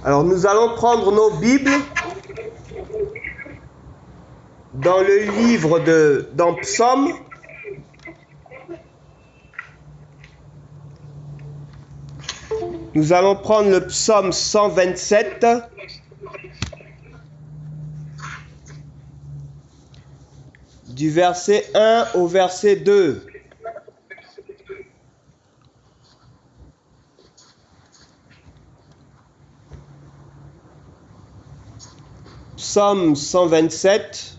Alors nous allons prendre nos Bibles dans le livre dans Psaume. Nous allons prendre le psaume 127. Du verset 1 au verset 2. Psaume 127.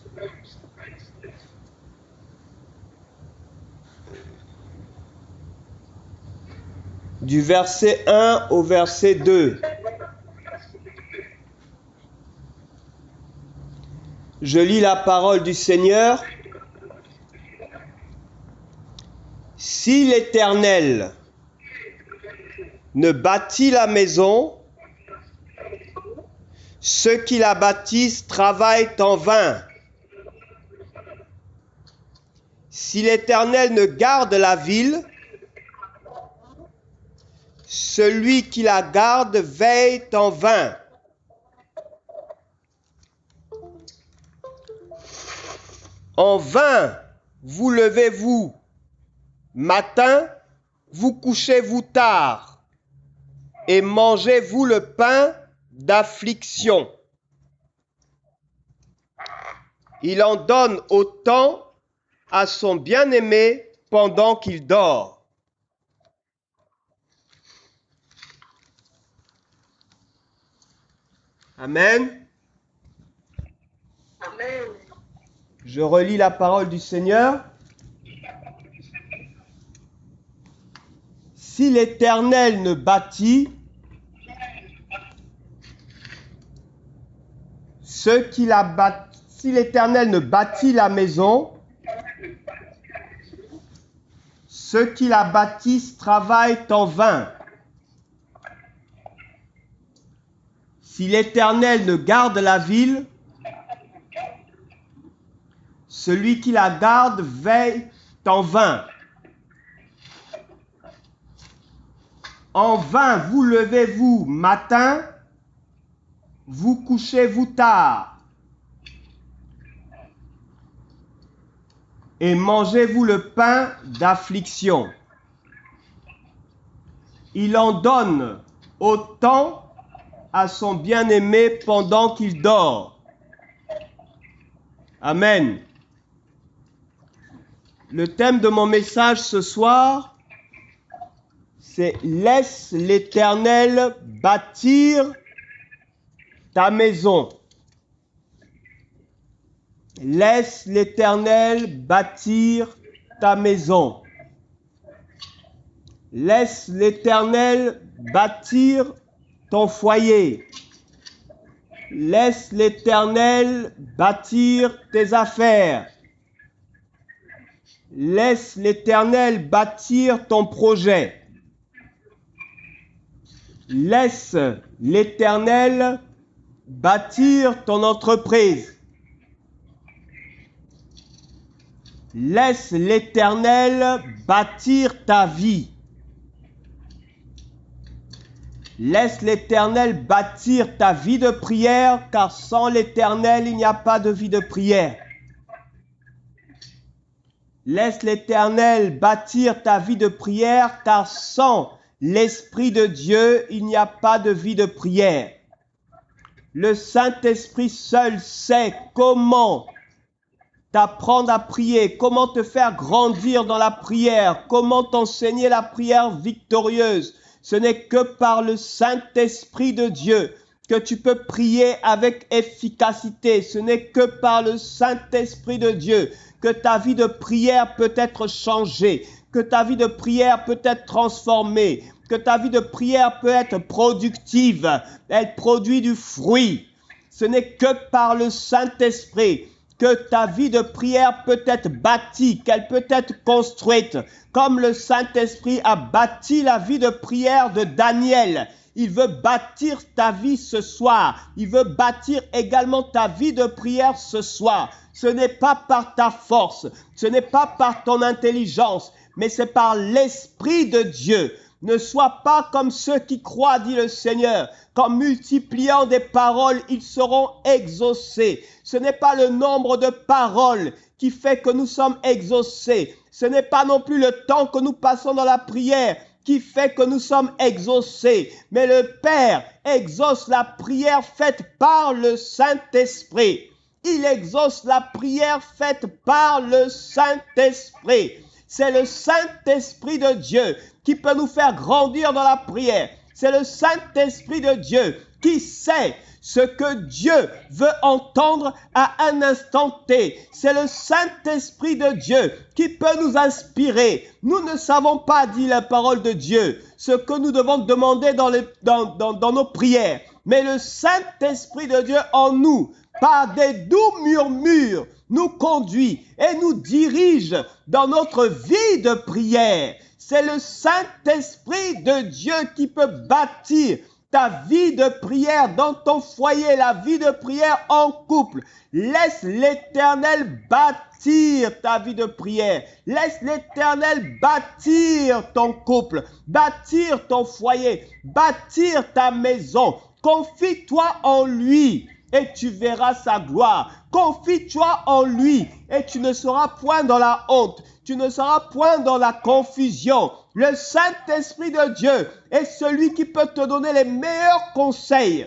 Du verset 1 au verset 2. Je lis la parole du Seigneur. Si l'Éternel ne bâtit la maison, ceux qui la bâtissent travaillent en vain. Si l'Éternel ne garde la ville, celui qui la garde veille en vain. En vain vous levez-vous matin, vous couchez-vous tard, et mangez-vous le pain d'affliction. Il en donne autant à son bien-aimé pendant qu'il dort. Amen. Amen. Je relis la parole du Seigneur. Si l'Éternel ne bâtit, si l'Éternel ne bâtit la maison, ceux qui la bâtissent travaillent en vain. Si l'Éternel ne garde la ville, celui qui la garde veille en vain. En vain vous levez-vous matin, vous couchez-vous tard, et mangez-vous le pain d'affliction. Il en donne autant à son bien-aimé pendant qu'il dort. Amen. Le thème de mon message ce soir, c'est « Laisse l'Éternel bâtir ta maison ». Laisse l'Éternel bâtir ta maison. Laisse l'Éternel bâtir ton foyer. Laisse l'Éternel bâtir tes affaires. Laisse l'Éternel bâtir ton projet. Laisse l'Éternel bâtir ton entreprise. Laisse l'Éternel bâtir ta vie. Laisse l'Éternel bâtir ta vie de prière, car sans l'Éternel, il n'y a pas de vie de prière. Laisse l'Éternel bâtir ta vie de prière, car sans l'Esprit de Dieu, il n'y a pas de vie de prière. Le Saint-Esprit seul sait comment t'apprendre à prier, comment te faire grandir dans la prière, comment t'enseigner la prière victorieuse. Ce n'est que par le Saint-Esprit de Dieu que tu peux prier avec efficacité. Ce n'est que par le Saint-Esprit de Dieu que ta vie de prière peut être changée, que ta vie de prière peut être transformée, que ta vie de prière peut être productive. Elle produit du fruit. Ce n'est que par le Saint-Esprit que ta vie de prière peut être bâtie, qu'elle peut être construite, comme le Saint-Esprit a bâti la vie de prière de Daniel. Il veut bâtir ta vie ce soir. Il veut bâtir également ta vie de prière ce soir. Ce n'est pas par ta force, ce n'est pas par ton intelligence, mais c'est par l'Esprit de Dieu. Ne sois pas comme ceux qui croient, dit le Seigneur, qu'en multipliant des paroles, ils seront exaucés. Ce n'est pas le nombre de paroles qui fait que nous sommes exaucés. Ce n'est pas non plus le temps que nous passons dans la prière qui fait que nous sommes exaucés. Mais le Père exauce la prière faite par le Saint-Esprit. Il exauce la prière faite par le Saint-Esprit. C'est le Saint-Esprit de Dieu qui peut nous faire grandir dans la prière. C'est le Saint-Esprit de Dieu qui sait ce que Dieu veut entendre à un instant T. C'est le Saint-Esprit de Dieu qui peut nous inspirer. Nous ne savons pas, dit la parole de Dieu, ce que nous devons demander dans nos prières. Mais le Saint-Esprit de Dieu en nous, par des doux murmures, nous conduit et nous dirige dans notre vie de prière. C'est le Saint-Esprit de Dieu qui peut bâtir ta vie de prière dans ton foyer, la vie de prière en couple. Laisse l'Éternel bâtir ta vie de prière. Laisse l'Éternel bâtir ton couple, bâtir ton foyer, bâtir ta maison. Confie-toi en lui et tu verras sa gloire. Confie-toi en lui et tu ne seras point dans la honte. Tu ne seras point dans la confusion. Le Saint-Esprit de Dieu est celui qui peut te donner les meilleurs conseils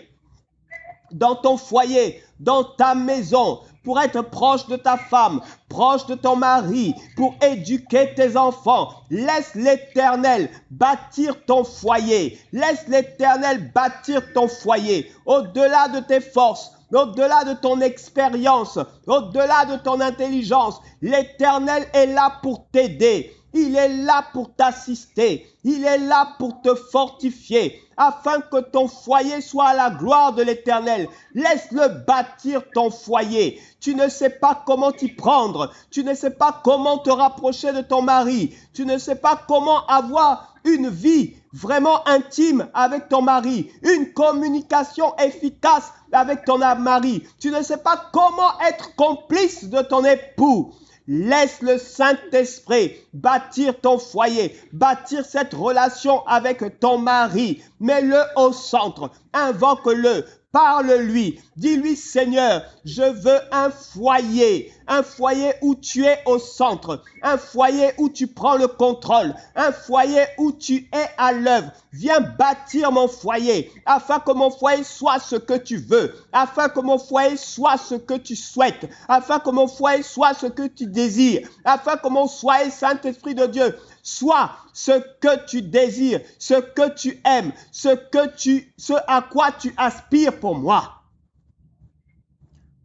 dans ton foyer, dans ta maison, pour être proche de ta femme, proche de ton mari, pour éduquer tes enfants. Laisse l'Éternel bâtir ton foyer. Laisse l'Éternel bâtir ton foyer. Au-delà de tes forces, au-delà de ton expérience, au-delà de ton intelligence, l'Éternel est là pour t'aider. Il est là pour t'assister. Il est là pour te fortifier, afin que ton foyer soit à la gloire de l'Éternel. Laisse-le bâtir ton foyer. Tu ne sais pas comment t'y prendre. Tu ne sais pas comment te rapprocher de ton mari. Tu ne sais pas comment avoir une vie vraiment intime avec ton mari, une communication efficace avec ton mari. Tu ne sais pas comment être complice de ton époux. Laisse le Saint-Esprit bâtir ton foyer, bâtir cette relation avec ton mari. Mets-le au centre, invoque-le, parle-lui, dis-lui Seigneur, je veux un foyer où tu es au centre, un foyer où tu prends le contrôle, un foyer où tu es à l'œuvre. Viens bâtir mon foyer, afin que mon foyer soit ce que tu veux, afin que mon foyer soit ce que tu souhaites, afin que mon foyer soit ce que tu désires, afin que mon foyer, Saint-Esprit de Dieu, soit ce que tu désires, ce que tu aimes, ce à quoi tu aspires pour moi.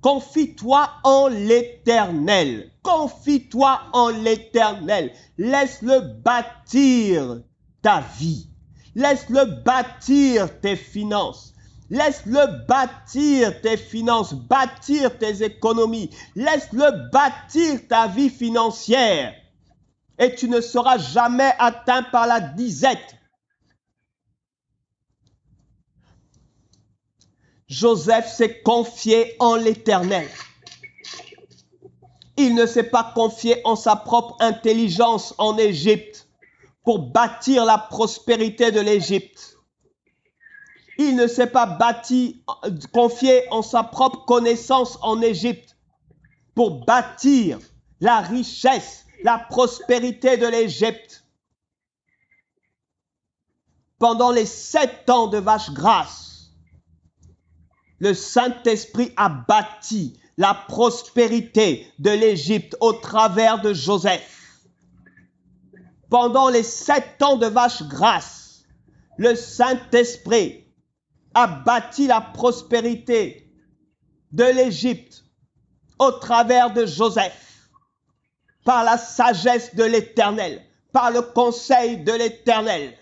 Confie-toi en l'Éternel. Confie-toi en l'Éternel. Laisse-le bâtir ta vie. Laisse-le bâtir tes finances. Laisse-le bâtir tes finances, bâtir tes économies. Laisse-le bâtir ta vie financière. Et tu ne seras jamais atteint par la disette. Joseph s'est confié en l'Éternel. Il ne s'est pas confié en sa propre intelligence en Égypte pour bâtir la prospérité de l'Égypte. Il ne s'est pas confié en sa propre connaissance en Égypte pour bâtir la richesse, la prospérité de l'Égypte. Pendant les 7 ans de vache grasse, le Saint-Esprit a bâti la prospérité de l'Égypte au travers de Joseph. Pendant les 7 ans de vache grasse, le Saint-Esprit a bâti la prospérité de l'Égypte au travers de Joseph, par la sagesse de l'Éternel, par le conseil de l'Éternel.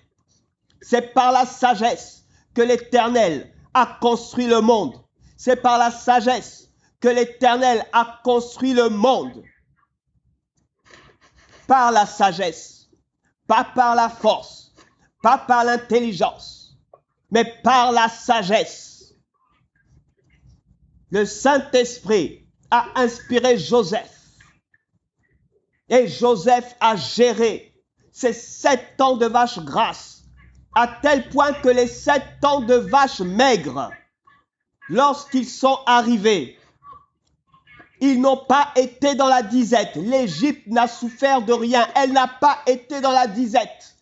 C'est par la sagesse que l'Éternel a construit le monde. C'est par la sagesse que l'Éternel a construit le monde. Par la sagesse, pas par la force, pas par l'intelligence, mais par la sagesse. Le Saint-Esprit a inspiré Joseph. Et Joseph a géré ces 7 ans de vache grasse à tel point que les 7 ans de vaches maigres, lorsqu'ils sont arrivés, ils n'ont pas été dans la disette. L'Égypte n'a souffert de rien. Elle n'a pas été dans la disette.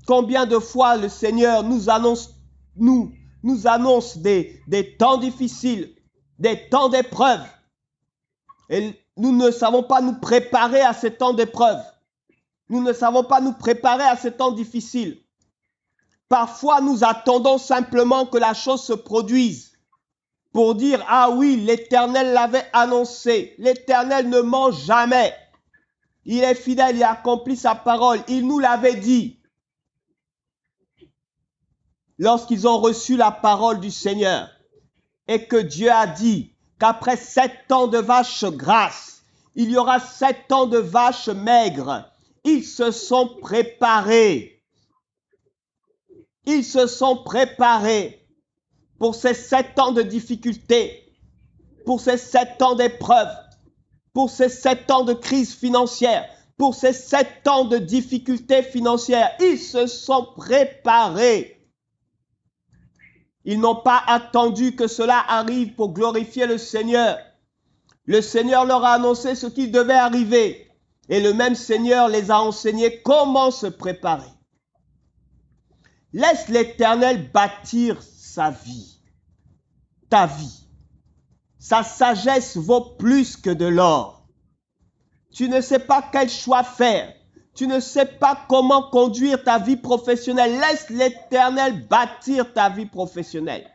Combien de fois le Seigneur nous annonce des temps difficiles, des temps d'épreuve. Et nous ne savons pas nous préparer à ces temps d'épreuve. Nous ne savons pas nous préparer à ces temps difficiles. Parfois, nous attendons simplement que la chose se produise pour dire, ah oui, l'Éternel l'avait annoncé. L'Éternel ne ment jamais. Il est fidèle, il accomplit sa parole. Il nous l'avait dit. Lorsqu'ils ont reçu la parole du Seigneur et que Dieu a dit qu'après 7 ans de vaches grasses, il y aura 7 ans de vaches maigres, ils se sont préparés. Ils se sont préparés pour ces 7 ans de difficultés, pour ces 7 ans d'épreuves, pour ces 7 ans de crise financière, pour ces 7 ans de difficultés financières. Ils se sont préparés. Ils n'ont pas attendu que cela arrive pour glorifier le Seigneur. Le Seigneur leur a annoncé ce qui devait arriver. Et le même Seigneur les a enseignés comment se préparer. Laisse l'Éternel bâtir sa vie, ta vie. Sa sagesse vaut plus que de l'or. Tu ne sais pas quel choix faire. Tu ne sais pas comment conduire ta vie professionnelle. Laisse l'Éternel bâtir ta vie professionnelle.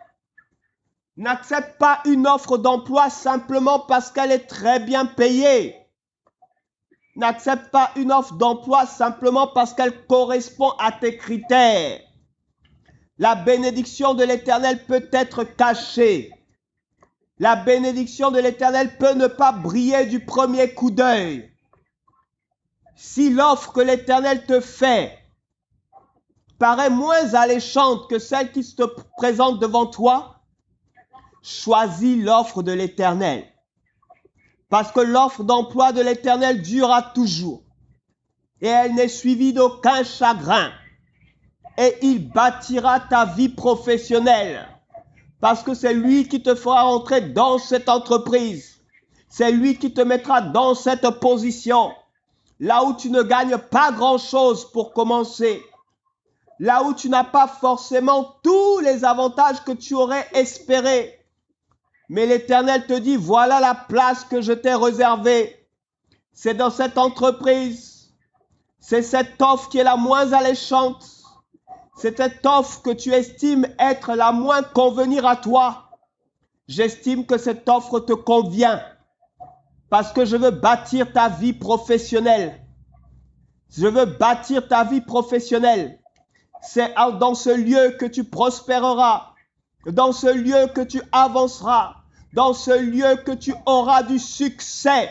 N'accepte pas une offre d'emploi simplement parce qu'elle est très bien payée. N'accepte pas une offre d'emploi simplement parce qu'elle correspond à tes critères. La bénédiction de l'Éternel peut être cachée. La bénédiction de l'Éternel peut ne pas briller du premier coup d'œil. Si l'offre que l'Éternel te fait paraît moins alléchante que celle qui se présente devant toi, choisis l'offre de l'Éternel. Parce que l'offre d'emploi de l'Éternel durera toujours. Et elle n'est suivie d'aucun chagrin. Et il bâtira ta vie professionnelle. Parce que c'est lui qui te fera entrer dans cette entreprise. C'est lui qui te mettra dans cette position. Là où tu ne gagnes pas grand-chose pour commencer. Là où tu n'as pas forcément tous les avantages que tu aurais espérés. Mais l'Éternel te dit, voilà la place que je t'ai réservée. C'est dans cette entreprise. C'est cette offre qui est la moins alléchante. C'est cette offre que tu estimes être la moins convenir à toi. J'estime que cette offre te convient. Parce que je veux bâtir ta vie professionnelle. Je veux bâtir ta vie professionnelle. C'est dans ce lieu que tu prospéreras. Dans ce lieu que tu avanceras. Dans ce lieu que tu auras du succès.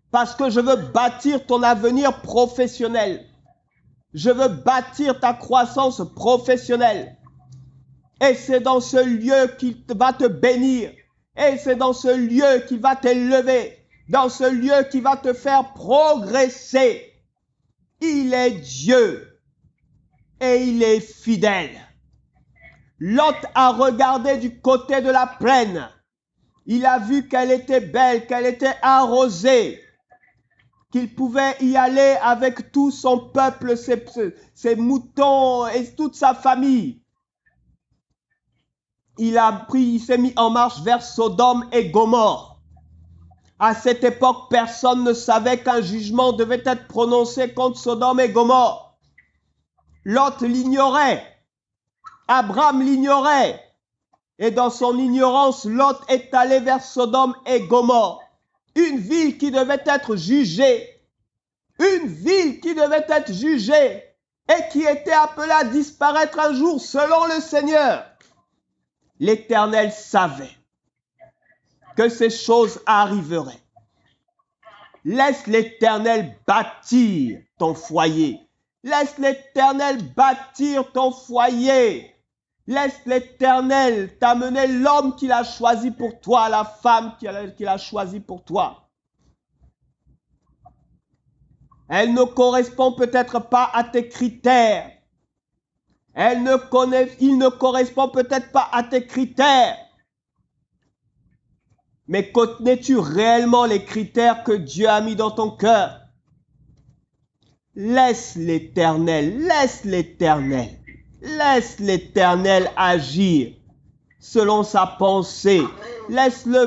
Parce que je veux bâtir ton avenir professionnel. Je veux bâtir ta croissance professionnelle. Et c'est dans ce lieu qu'il va te bénir. Et c'est dans ce lieu qu'il va t'élever. Dans ce lieu qui va te faire progresser. Il est Dieu. Et il est fidèle. Lot a regardé du côté de la plaine. Il a vu qu'elle était belle, qu'elle était arrosée. Qu'il pouvait y aller avec tout son peuple, ses moutons et toute sa famille. Il s'est mis en marche vers Sodome et Gomorrhe. À cette époque, personne ne savait qu'un jugement devait être prononcé contre Sodome et Gomorrhe. Lot l'ignorait. Abraham l'ignorait. Et dans son ignorance, Lot est allé vers Sodome et Gomorrhe. Une ville qui devait être jugée. Une ville qui devait être jugée. Et qui était appelée à disparaître un jour selon le Seigneur. L'Éternel savait que ces choses arriveraient. Laisse l'Éternel bâtir ton foyer. Laisse l'Éternel bâtir ton foyer. Laisse l'Éternel t'amener l'homme qu'il a choisi pour toi, la femme qu'il a choisi pour toi. Elle ne correspond peut-être pas à tes critères. Il ne correspond peut-être pas à tes critères. Mais connais-tu réellement les critères que Dieu a mis dans ton cœur? Laisse l'Éternel agir selon sa pensée. Laisse-le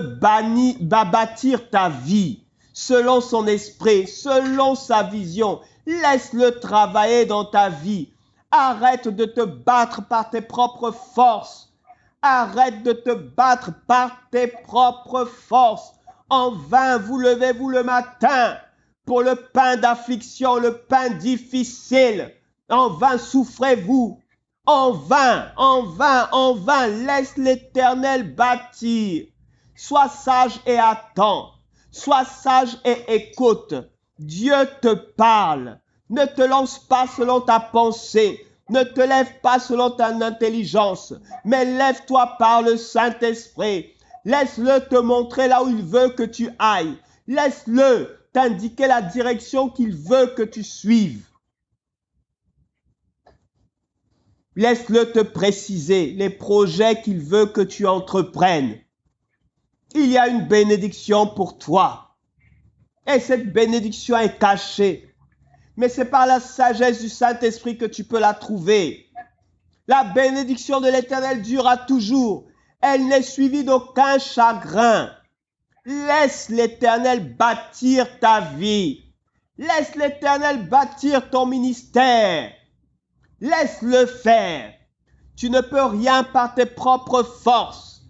bâtir ta vie selon son esprit, selon sa vision. Laisse-le travailler dans ta vie. Arrête de te battre par tes propres forces. Arrête de te battre par tes propres forces. En vain, vous levez-vous le matin pour le pain d'affliction, le pain difficile. En vain souffrez-vous. En vain, laisse l'Éternel bâtir. Sois sage et attends. Sois sage et écoute. Dieu te parle. Ne te lance pas selon ta pensée. Ne te lève pas selon ta intelligence, mais lève-toi par le Saint-Esprit. Laisse-le te montrer là où il veut que tu ailles. Laisse-le t'indiquer la direction qu'il veut que tu suives. Laisse-le te préciser les projets qu'il veut que tu entreprennes. Il y a une bénédiction pour toi. Et cette bénédiction est cachée. Mais c'est par la sagesse du Saint-Esprit que tu peux la trouver. La bénédiction de l'Éternel durera toujours. Elle n'est suivie d'aucun chagrin. Laisse l'Éternel bâtir ta vie. Laisse l'Éternel bâtir ton ministère. Laisse-le faire. Tu ne peux rien par tes propres forces.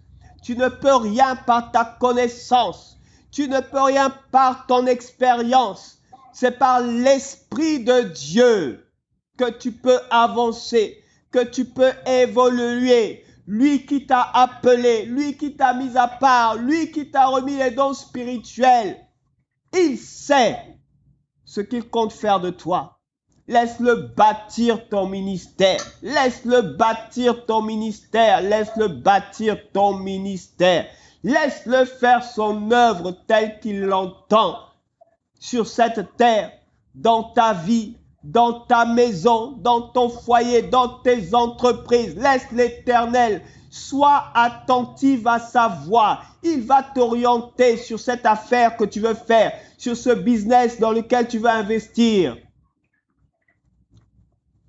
Tu ne peux rien par ta connaissance. Tu ne peux rien par ton expérience. C'est par l'Esprit de Dieu que tu peux avancer, que tu peux évoluer. Lui qui t'a appelé, lui qui t'a mis à part, lui qui t'a remis les dons spirituels, il sait ce qu'il compte faire de toi. Laisse-le bâtir ton ministère. Laisse-le bâtir ton ministère. Laisse-le bâtir ton ministère. Laisse-le faire son œuvre telle qu'il l'entend. Sur cette terre, dans ta vie, dans ta maison, dans ton foyer, dans tes entreprises. Laisse l'Éternel. Sois attentive à sa voix. Il va t'orienter sur cette affaire que tu veux faire, sur ce business dans lequel tu veux investir.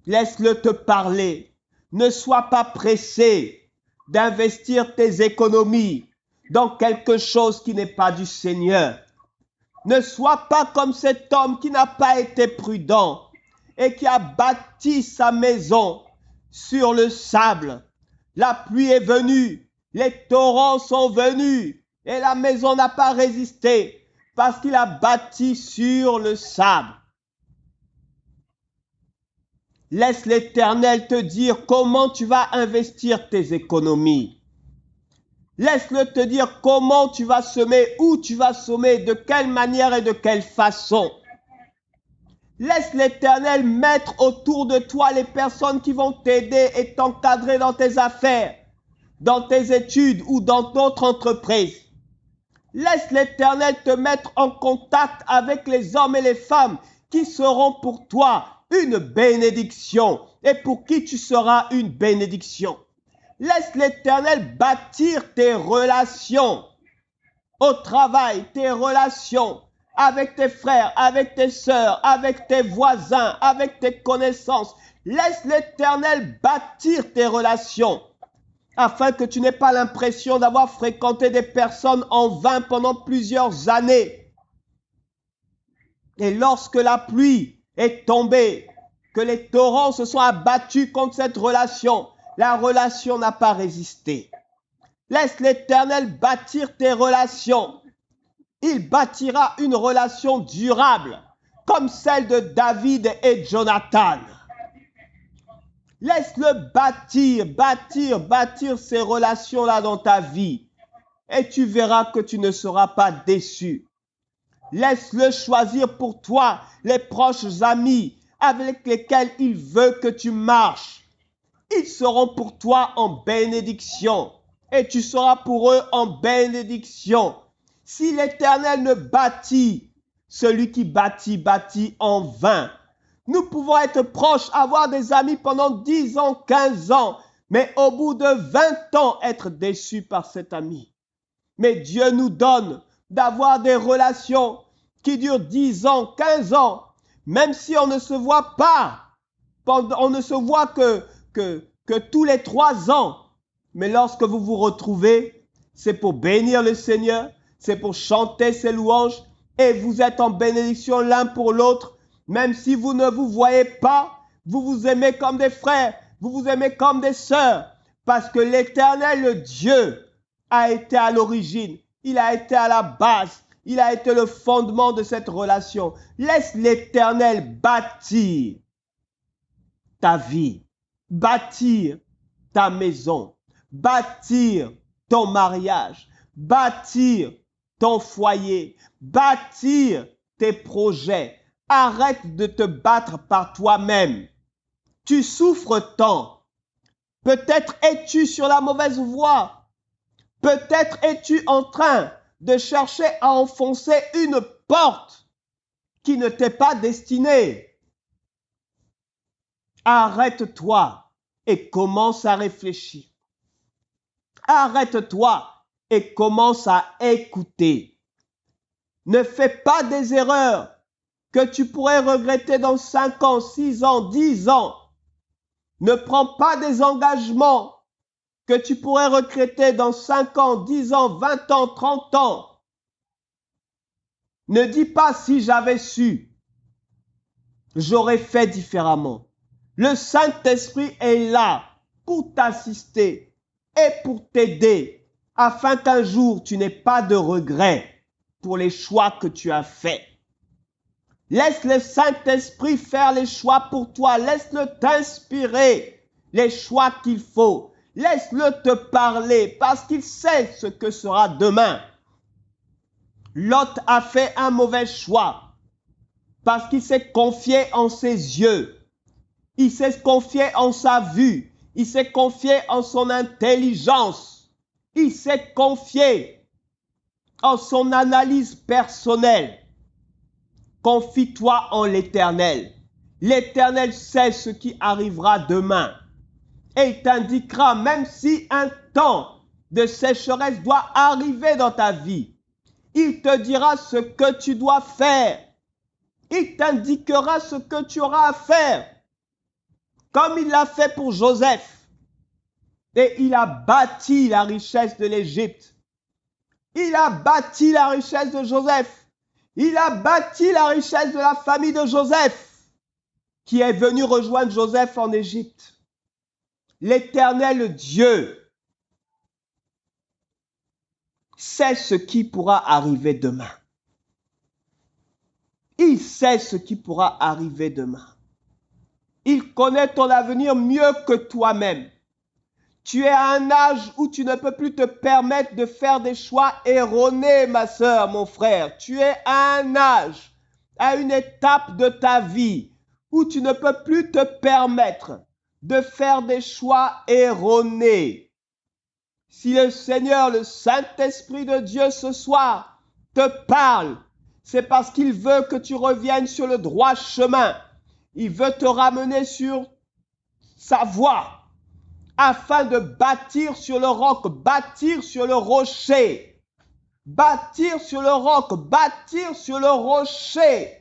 Laisse-le te parler. Ne sois pas pressé d'investir tes économies dans quelque chose qui n'est pas du Seigneur. Ne sois pas comme cet homme qui n'a pas été prudent et qui a bâti sa maison sur le sable. La pluie est venue, les torrents sont venus et la maison n'a pas résisté parce qu'il a bâti sur le sable. Laisse l'Éternel te dire comment tu vas investir tes économies. Laisse-le te dire comment tu vas semer, où tu vas semer, de quelle manière et de quelle façon. Laisse l'Éternel mettre autour de toi les personnes qui vont t'aider et t'encadrer dans tes affaires, dans tes études ou dans d'autres entreprises. Laisse l'Éternel te mettre en contact avec les hommes et les femmes qui seront pour toi une bénédiction et pour qui tu seras une bénédiction. Laisse l'Éternel bâtir tes relations au travail, tes relations avec tes frères, avec tes sœurs, avec tes voisins, avec tes connaissances. Laisse l'Éternel bâtir tes relations afin que tu n'aies pas l'impression d'avoir fréquenté des personnes en vain pendant plusieurs années. Et lorsque la pluie est tombée, que les torrents se sont abattus contre cette relation, la relation n'a pas résisté. Laisse l'Éternel bâtir tes relations. Il bâtira une relation durable, comme celle de David et Jonathan. Laisse-le bâtir ces relations-là dans ta vie. Et tu verras que tu ne seras pas déçu. Laisse-le choisir pour toi les proches amis avec lesquels il veut que tu marches. Ils seront pour toi en bénédiction et tu seras pour eux en bénédiction. Si l'Éternel ne bâtit Celui qui bâtit, bâtit en vain. Nous pouvons être proches, avoir des amis pendant 10 ans, 15 ans, mais au bout de 20 ans, être déçus par cet ami. Mais Dieu nous donne d'avoir des relations qui durent 10 ans, 15 ans, même si on ne se voit pas, on ne se voit que tous les 3 ans. Mais lorsque vous vous retrouvez, c'est pour bénir le Seigneur, c'est pour chanter ses louanges, et vous êtes en bénédiction l'un pour l'autre. Même si vous ne vous voyez pas, vous vous aimez comme des frères, vous vous aimez comme des sœurs, parce que l'Éternel, le Dieu, a été à l'origine, il a été à la base, il a été le fondement de cette relation. Laisse l'Éternel bâtir ta vie, bâtir ta maison, bâtir ton mariage, bâtir ton foyer, bâtir tes projets. Arrête de te battre par toi-même. Tu souffres tant. Peut-être es-tu sur la mauvaise voie. Peut-être es-tu en train de chercher à enfoncer une porte qui ne t'est pas destinée. Arrête-toi et commence à réfléchir. Arrête-toi et commence à écouter. Ne fais pas des erreurs que tu pourrais regretter dans 5 ans, 6 ans, 10 ans. Ne prends pas des engagements que tu pourrais regretter dans 5 ans, 10 ans, 20 ans, 30 ans. Ne dis pas si j'avais su, j'aurais fait différemment. Le Saint-Esprit est là pour t'assister et pour t'aider afin qu'un jour tu n'aies pas de regrets pour les choix que tu as faits. Laisse le Saint-Esprit faire les choix pour toi. Laisse-le t'inspirer les choix qu'il faut. Laisse-le te parler parce qu'il sait ce que sera demain. Lot a fait un mauvais choix parce qu'il s'est confié en ses yeux. Il s'est confié en sa vue. Il s'est confié en son intelligence. Il s'est confié en son analyse personnelle. Confie-toi en l'Éternel. L'Éternel sait ce qui arrivera demain. Et il t'indiquera, même si un temps de sécheresse doit arriver dans ta vie, il te dira ce que tu dois faire. Il t'indiquera ce que tu auras à faire. Comme il l'a fait pour Joseph. Et il a bâti la richesse de l'Égypte. Il a bâti la richesse de Joseph. Il a bâti la richesse de la famille de Joseph, qui est venu rejoindre Joseph en Égypte. L'Éternel Dieu sait ce qui pourra arriver demain. Il sait ce qui pourra arriver demain. Il connaît ton avenir mieux que toi-même. Tu es à un âge où tu ne peux plus te permettre de faire des choix erronés, ma sœur, mon frère. Tu es à un âge, à une étape de ta vie où tu ne peux plus te permettre de faire des choix erronés. Si le Seigneur, le Saint-Esprit de Dieu ce soir te parle, c'est parce qu'il veut que tu reviennes sur le droit chemin. Il veut te ramener sur sa voie, afin de bâtir sur le roc, bâtir sur le rocher. Bâtir sur le roc, bâtir sur le rocher.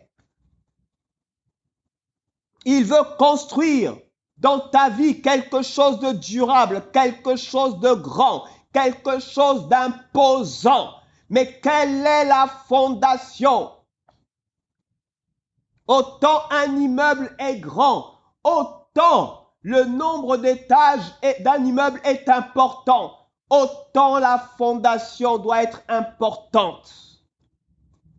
Il veut construire dans ta vie quelque chose de durable, quelque chose de grand, quelque chose d'imposant. Mais quelle est la fondation? Autant un immeuble est grand, autant le nombre d'étages d'un immeuble est important, autant la fondation doit être importante.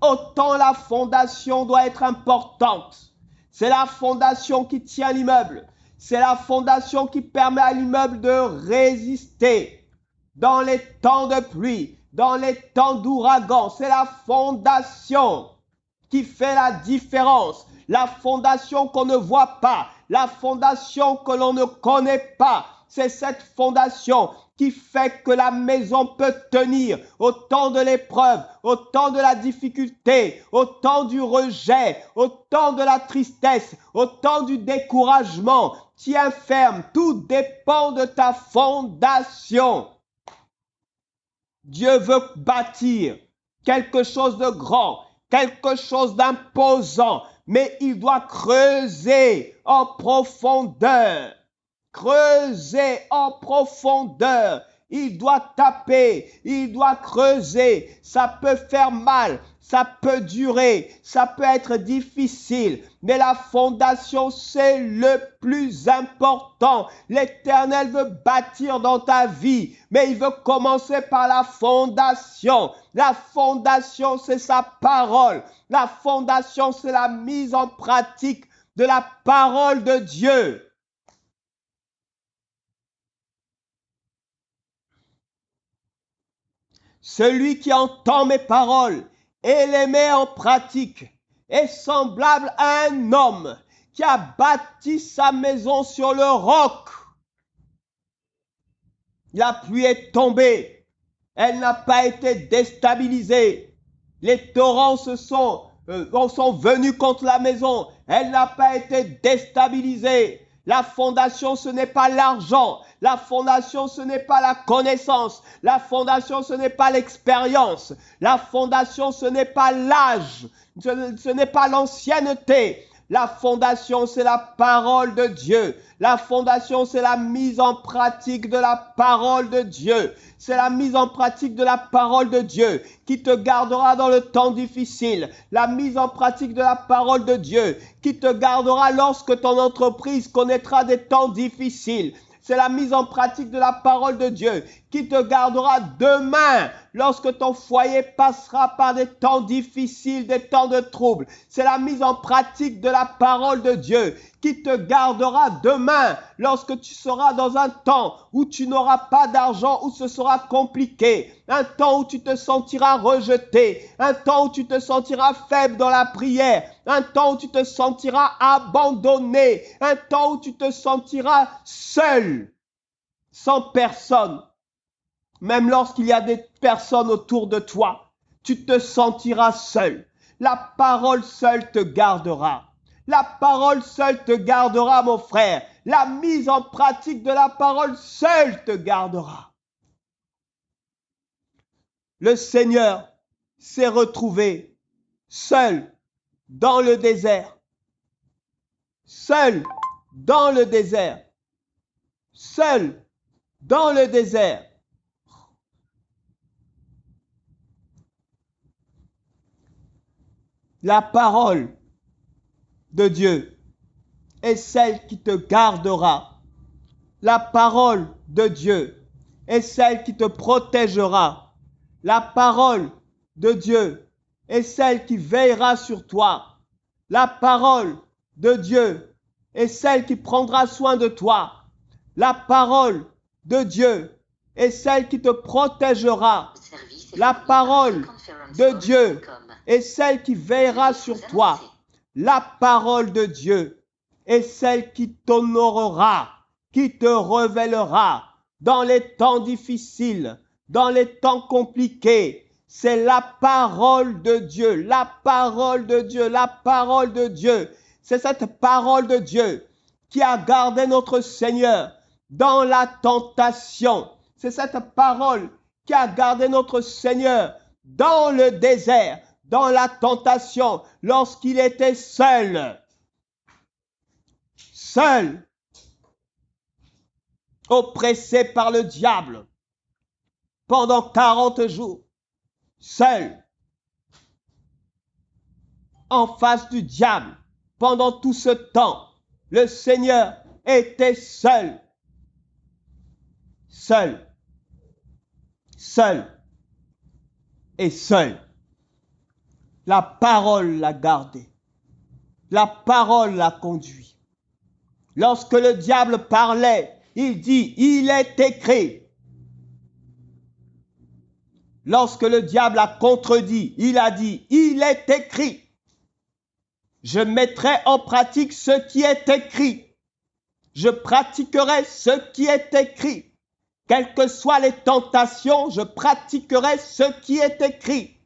Autant la fondation doit être importante. C'est la fondation qui tient l'immeuble. C'est la fondation qui permet à l'immeuble de résister dans les temps de pluie, dans les temps d'ouragan. C'est la fondation qui fait la différence. La fondation qu'on ne voit pas, la fondation que l'on ne connaît pas. C'est cette fondation qui fait que la maison peut tenir au temps de l'épreuve, au temps de la difficulté, au temps du rejet, au temps de la tristesse, au temps du découragement. Tiens ferme, tout dépend de ta fondation. Dieu veut bâtir quelque chose de grand, quelque chose d'imposant, mais il doit creuser en profondeur. Creuser en profondeur. Il doit taper, il doit creuser. Ça peut faire mal, ça peut durer, ça peut être difficile. Mais la fondation, c'est le plus important. L'Éternel veut bâtir dans ta vie, mais il veut commencer par la fondation. La fondation, c'est sa parole. La fondation, c'est la mise en pratique de la parole de Dieu. Celui qui entend mes paroles et les met en pratique est semblable à un homme qui a bâti sa maison sur le roc. La pluie est tombée, elle n'a pas été déstabilisée. Les torrents sont venus contre la maison, elle n'a pas été déstabilisée. La fondation, ce n'est pas l'argent. La fondation, ce n'est pas la connaissance. La fondation, ce n'est pas l'expérience. La fondation, ce n'est pas l'âge. Ce n'est pas l'ancienneté. La fondation, c'est la parole de Dieu. La fondation, c'est la mise en pratique de la parole de Dieu. C'est la mise en pratique de la parole de Dieu qui te gardera dans le temps difficile. La mise en pratique de la parole de Dieu qui te gardera lorsque ton entreprise connaîtra des temps difficiles. C'est la mise en pratique de la parole de Dieu qui te gardera demain lorsque ton foyer passera par des temps difficiles, des temps de troubles. C'est la mise en pratique de la parole de Dieu qui te gardera demain lorsque tu seras dans un temps où tu n'auras pas d'argent, où ce sera compliqué, un temps où tu te sentiras rejeté, un temps où tu te sentiras faible dans la prière, un temps où tu te sentiras abandonné, un temps où tu te sentiras seul, sans personne. Même lorsqu'il y a des personnes autour de toi, tu te sentiras seul. La parole seule te gardera. La parole seule te gardera, mon frère. La mise en pratique de la parole seule te gardera. Le Seigneur s'est retrouvé seul dans le désert. Seul dans le désert. Seul dans le désert. La parole de Dieu est celle qui te gardera. La parole de Dieu est celle qui te protégera. La parole de Dieu est celle qui veillera sur toi. La parole de Dieu est celle qui prendra soin de toi. La parole de Dieu est celle qui te protégera. La parole de Dieu est celle qui veillera sur toi. La parole de Dieu est celle qui t'honorera, qui te révélera dans les temps difficiles, dans les temps compliqués. C'est la parole de Dieu, la parole de Dieu, la parole de Dieu. C'est cette parole de Dieu qui a gardé notre Seigneur dans la tentation. C'est cette parole qui a gardé notre Seigneur dans le désert, dans la tentation, lorsqu'il était seul. Seul, oppressé par le diable, pendant 40 jours, seul, en face du diable, pendant tout ce temps, le Seigneur était seul. Seul, seul et seul. La parole l'a gardé. La parole l'a conduit. Lorsque le diable parlait, il dit, il est écrit. Lorsque le diable a contredit, il a dit, il est écrit. Je mettrai en pratique ce qui est écrit. Je pratiquerai ce qui est écrit. Quelles que soient les tentations, je pratiquerai ce qui est écrit.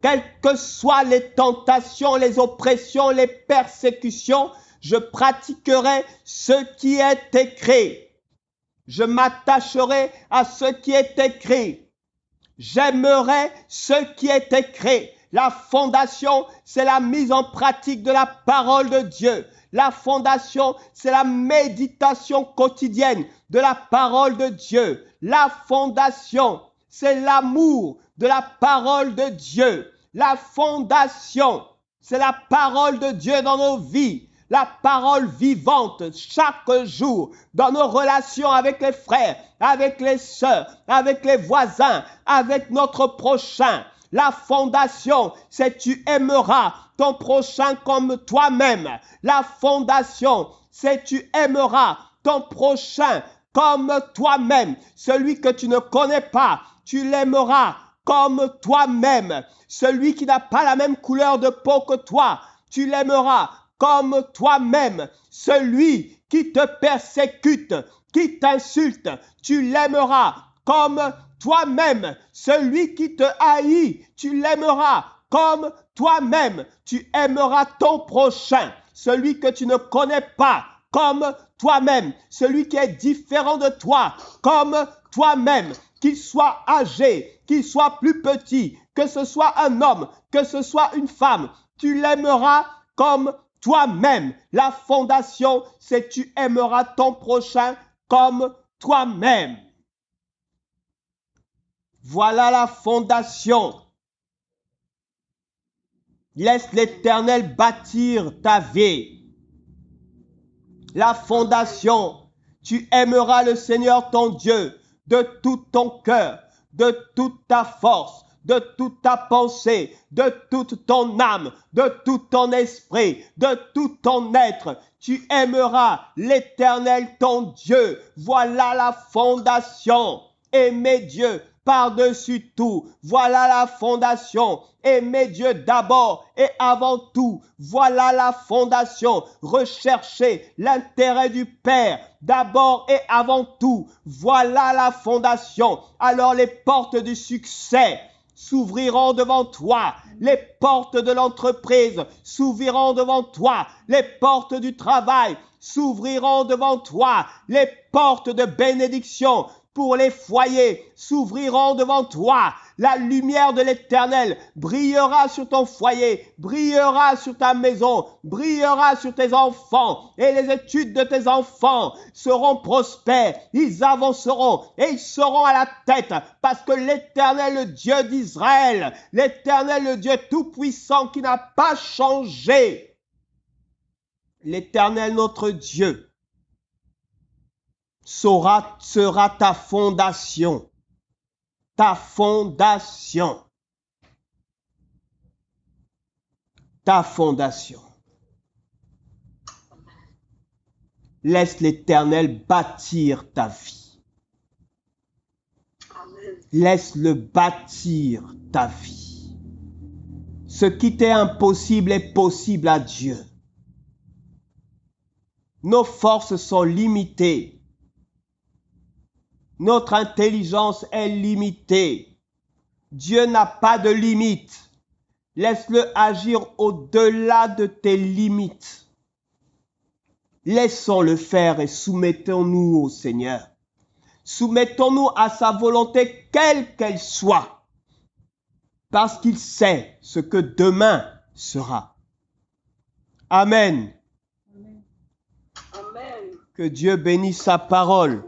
Quelles que soient les tentations, les oppressions, les persécutions, je pratiquerai ce qui est écrit. Je m'attacherai à ce qui est écrit. J'aimerai ce qui est écrit. La fondation, c'est la mise en pratique de la parole de Dieu. La fondation, c'est la méditation quotidienne de la parole de Dieu. La fondation, c'est l'amour de la parole de Dieu. La fondation, c'est la parole de Dieu dans nos vies. La parole vivante chaque jour dans nos relations avec les frères, avec les sœurs, avec les voisins, avec notre prochain. La fondation, c'est tu aimeras ton prochain comme toi-même. La fondation, c'est tu aimeras ton prochain comme toi-même. Celui que tu ne connais pas, tu l'aimeras comme toi-même. Celui qui n'a pas la même couleur de peau que toi, tu l'aimeras comme toi-même. Celui qui te persécute, qui t'insulte, tu l'aimeras comme toi-même. Celui qui te haït, tu l'aimeras comme toi-même. Tu aimeras ton prochain, celui que tu ne connais pas, comme toi-même. Celui qui est différent de toi, comme toi-même. Qu'il soit âgé, qu'il soit plus petit, que ce soit un homme, que ce soit une femme, tu l'aimeras comme toi-même. La fondation, c'est tu aimeras ton prochain comme toi-même. Voilà la fondation. Laisse l'Éternel bâtir ta vie. La fondation, tu aimeras le Seigneur ton Dieu de tout ton cœur, de toute ta force, de toute ta pensée, de toute ton âme, de tout ton esprit, de tout ton être. Tu aimeras l'Éternel ton Dieu. Voilà la fondation. Aimer Dieu par-dessus tout. Voilà la fondation. Aimer Dieu d'abord et avant tout. Voilà la fondation. Rechercher l'intérêt du Père d'abord et avant tout. Voilà la fondation. Alors les portes du succès s'ouvriront devant toi. Les portes de l'entreprise s'ouvriront devant toi. Les portes du travail s'ouvriront devant toi. Les portes de bénédiction pour les foyers s'ouvriront devant toi. La lumière de l'Éternel brillera sur ton foyer, brillera sur ta maison, brillera sur tes enfants. Et les études de tes enfants seront prospères. Ils avanceront et ils seront à la tête. Parce que l'Éternel, le Dieu d'Israël, l'Éternel, le Dieu tout-puissant qui n'a pas changé, l'Éternel, notre Dieu, sera ta fondation. Ta fondation. Ta fondation. Laisse l'Éternel bâtir ta vie. Laisse-le bâtir ta vie. Ce qui t'est impossible est possible à Dieu. Nos forces sont limitées. Notre intelligence est limitée. Dieu n'a pas de limite. Laisse-le agir au-delà de tes limites. Laissons-le faire et soumettons-nous au Seigneur. Soumettons-nous à sa volonté, quelle qu'elle soit, parce qu'il sait ce que demain sera. Amen. Amen. Que Dieu bénisse sa parole.